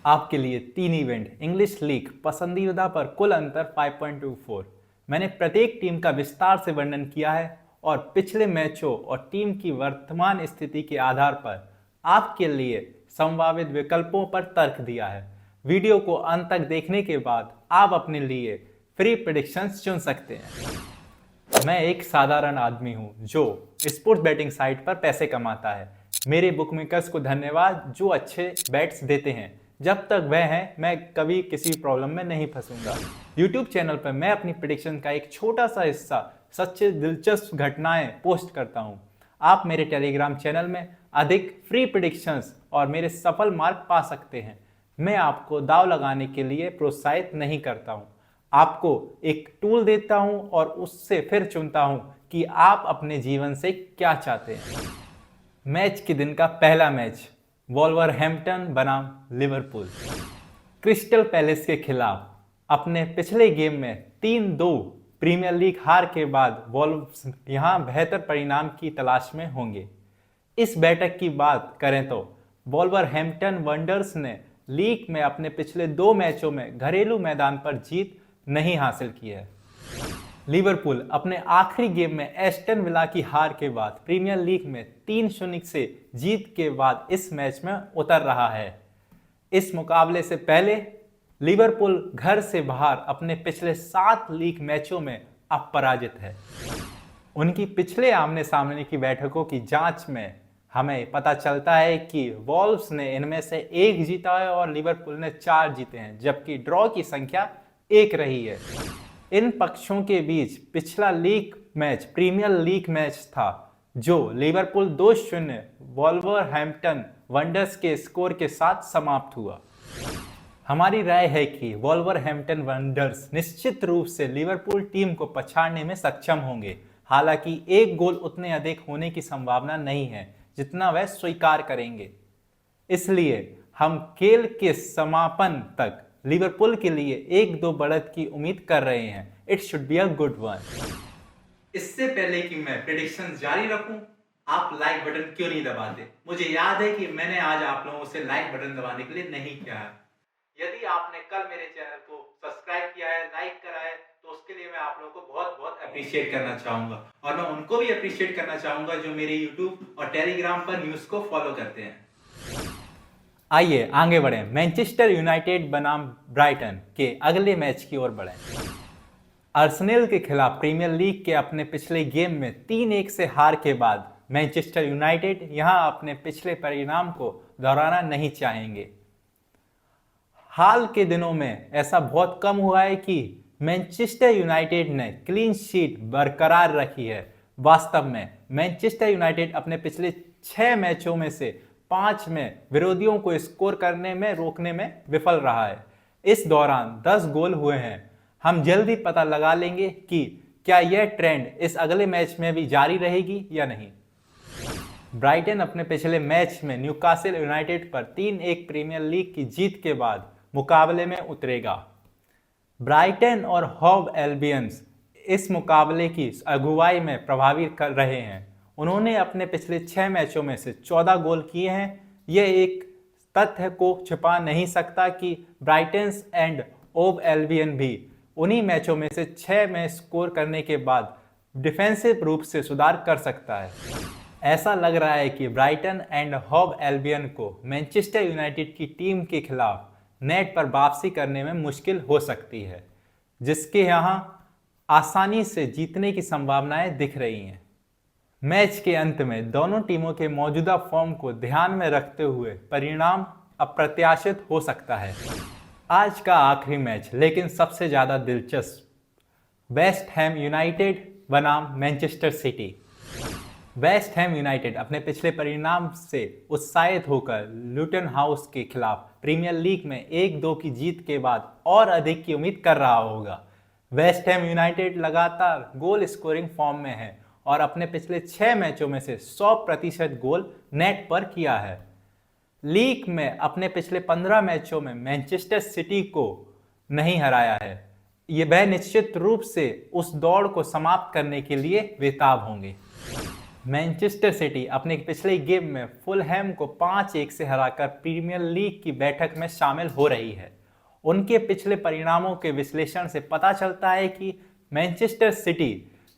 आपके लिए 3 event English league पसंदीदा पर कुल अंतर 5.24। मैंने प्रत्येक टीम का विस्तार से वर्णन किया है और पिछले मैचों और टीम की वर्तमान स्थिति के आधार पर आपके लिए संभावित विकल्पों पर तर्क दिया है। वीडियो को अंत तक देखने के बाद आप अपने लिए फ्री प्रेडिक्शंस चुन सकते हैं। मैं एक साधारण आदमी हूं जो स्पोर्ट्स बैटिंग साइट पर पैसे कमाता है। मेरे बुकमेकर्स को धन्यवाद जो अच्छे बैट्स देते हैं। जब तक वह हैं मैं कभी किसी प्रॉब्लम में नहीं फंसूंगा। यूट्यूब चैनल पर मैं अपनी प्रेडिक्शन का एक छोटा सा हिस्सा सच्चे दिलचस्प घटनाएं पोस्ट करता हूं। आप मेरे टेलीग्राम चैनल में अधिक फ्री प्रेडिक्शंस और मेरे सफल मार्क पा सकते हैं। मैं आपको दाव लगाने के लिए प्रोत्साहित नहीं करता हूं, आपको एक टूल देता हूं और उससे फिर चुनता हूं कि आप अपने जीवन से क्या चाहते हैं। मैच के दिन का पहला मैच वॉल्वरहैम्पटन बनाम लिवरपूल। क्रिस्टल पैलेस के खिलाफ अपने पिछले गेम में 3-2 प्रीमियर लीग हार के बाद वॉल्व्स यहां बेहतर परिणाम की तलाश में होंगे। इस बैठक की बात करें तो वॉल्वरहैम्पटन वंडर्स ने लीग में अपने पिछले 2 मैचों में घरेलू मैदान पर जीत नहीं हासिल की है। लिवरपूल अपने आखिरी गेम में एस्टन विला की हार के बाद प्रीमियर लीग में 3-0 से जीत के बाद इस मैच में उतर रहा है। इस मुकाबले से पहले लिवरपूल घर से बाहर अपने पिछले 7 लीग मैचों में अपराजित है। उनकी पिछले आमने सामने की बैठकों की जांच में हमें पता चलता है कि वॉल्व्स ने इनमें से 1 जीता है और लिवरपूल ने 4 जीते हैं, जबकि ड्रॉ की संख्या 1 रही है। इन पक्षों के बीच पिछला league match premier league match था जो लिवरपूल 2-0 वॉल्वरहैम्पटन वंडर्स के स्कोर के साथ समाप्त हुआ। हमारी राय है कि वॉल्वरहैम्पटन वंडर्स निश्चित रूप से लिवरपूल टीम को पछाड़ने में सक्षम होंगे। हालांकि 1 गोल उतने अधिक होने की संभावना नहीं है जितना वह स्वीकार करेंगे। इसलिए हम खेल के समापन तक लिवरपूल के लिए 1-2 बढ़त की उम्मीद कर रहे हैं। It should be a good one. इससे पहले कि मैं प्रेडिक्शन जारी रखूं, आप लाइक बटन क्यों नहीं दबाते? मुझे याद है कि मैंने आज आप लोगों से लाइक बटन दबाने के लिए नहीं किया है। यदि आपने कल मेरे चैनल को सब्सक्राइब किया है, लाइक करा है, तो उसके लिए मैं आप लोगों को बहुत बहुत अप्रिशिएट करना चाहूंगा। और मैं उनको भी अप्रिशिएट करना चाहूंगा जो मेरे यूट्यूब और टेलीग्राम पर न्यूज को फॉलो करते हैं। आइए आगे बढ़ें। मैनचेस्टर यूनाइटेड बनाम ब्राइटन के अगले मैच की ओर बढ़ें। आर्सेनल के खिलाफ प्रीमियर लीग के अपने पिछले गेम में 3-1 से हार के बाद मैनचेस्टर यूनाइटेड यहां अपने पिछले परिणाम को दोहराना नहीं चाहेंगे। हाल के दिनों में ऐसा बहुत कम हुआ है कि मैनचेस्टर यूनाइटेड ने क्लीन शीट बरकरार रखी है। वास्तव में मैनचेस्टर यूनाइटेड अपने पिछले 6 मैचों में से 5 में विरोधियों को स्कोर करने में रोकने में विफल रहा है। इस दौरान 10 गोल हुए हैं। हम जल्दी पता लगा लेंगे कि क्या यह ट्रेंड इस अगले मैच में भी जारी रहेगी या नहीं। ब्राइटन अपने पिछले मैच में न्यूकासल यूनाइटेड पर 3-1 प्रीमियर लीग की जीत के बाद मुकाबले में उतरेगा। ब्राइटन और हॉव एल्बियंस इस मुकाबले की अगुवाई में प्रभावी कर रहे हैं। उन्होंने अपने पिछले 6 मैचों में से 14 गोल किए हैं। यह एक तथ्य को छिपा नहीं सकता कि ब्राइटन्स एंड ओव एल्बियन भी उन्हीं मैचों में से 6 में स्कोर करने के बाद डिफेंसिव रूप से सुधार कर सकता है। ऐसा लग रहा है कि ब्राइटन एंड हॉव एल्बियन को मैनचेस्टर यूनाइटेड की टीम के खिलाफ नेट पर वापसी करने में मुश्किल हो सकती है, जिसके यहाँ आसानी से जीतने की संभावनाएं दिख रही हैं। मैच के अंत में दोनों टीमों के मौजूदा फॉर्म को ध्यान में रखते हुए परिणाम अप्रत्याशित हो सकता है। आज का आखिरी मैच लेकिन सबसे ज्यादा दिलचस्प, वेस्ट हैम यूनाइटेड बनाम Manchester city. West Ham United अपने पिछले परिणाम से उत्साहित होकर लुटन हाउस के खिलाफ प्रीमियर लीग में 1-2 की जीत के बाद और अधिक की उम्मीद कर रहा होगा। वेस्ट हैम यूनाइटेड लगातार गोल स्कोरिंग फॉर्म में है और अपने पिछले 6 मैचों में से 100% गोल नेट पर किया है। लीग में अपने पिछले 15 मैचों में मैनचेस्टर सिटी को नहीं हराया है। वह निश्चित रूप से उस दौड़ को समाप्त करने के लिए बेताब होंगे। मैनचेस्टर सिटी अपने पिछले गेम में फुलहैम को 5-1 से हराकर प्रीमियर लीग की बैठक में शामिल हो रही है। उनके पिछले परिणामों के विश्लेषण से पता चलता है कि मैनचेस्टर सिटी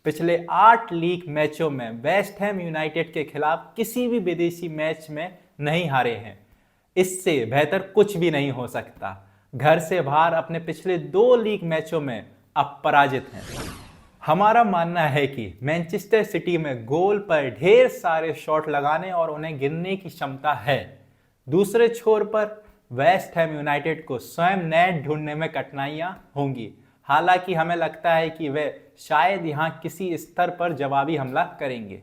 पिछले 8 लीग मैचों में वेस्ट हैम यूनाइटेड के खिलाफ किसी भी विदेशी मैच में नहीं हारे हैं। इससे बेहतर कुछ भी नहीं हो सकता। घर से बाहर अपने पिछले 2 लीग मैचों में अपराजित हैं। हमारा मानना है कि मैनचेस्टर सिटी में गोल पर ढेर सारे शॉट लगाने और उन्हें गिनने की क्षमता है। दूसरे छोर पर वेस्ट हैम यूनाइटेड को स्वयं नेट ढूंढने में कठिनाइयां होंगी। हालांकि हमें लगता है कि वे शायद यहां किसी स्तर पर जवाबी हमला करेंगे।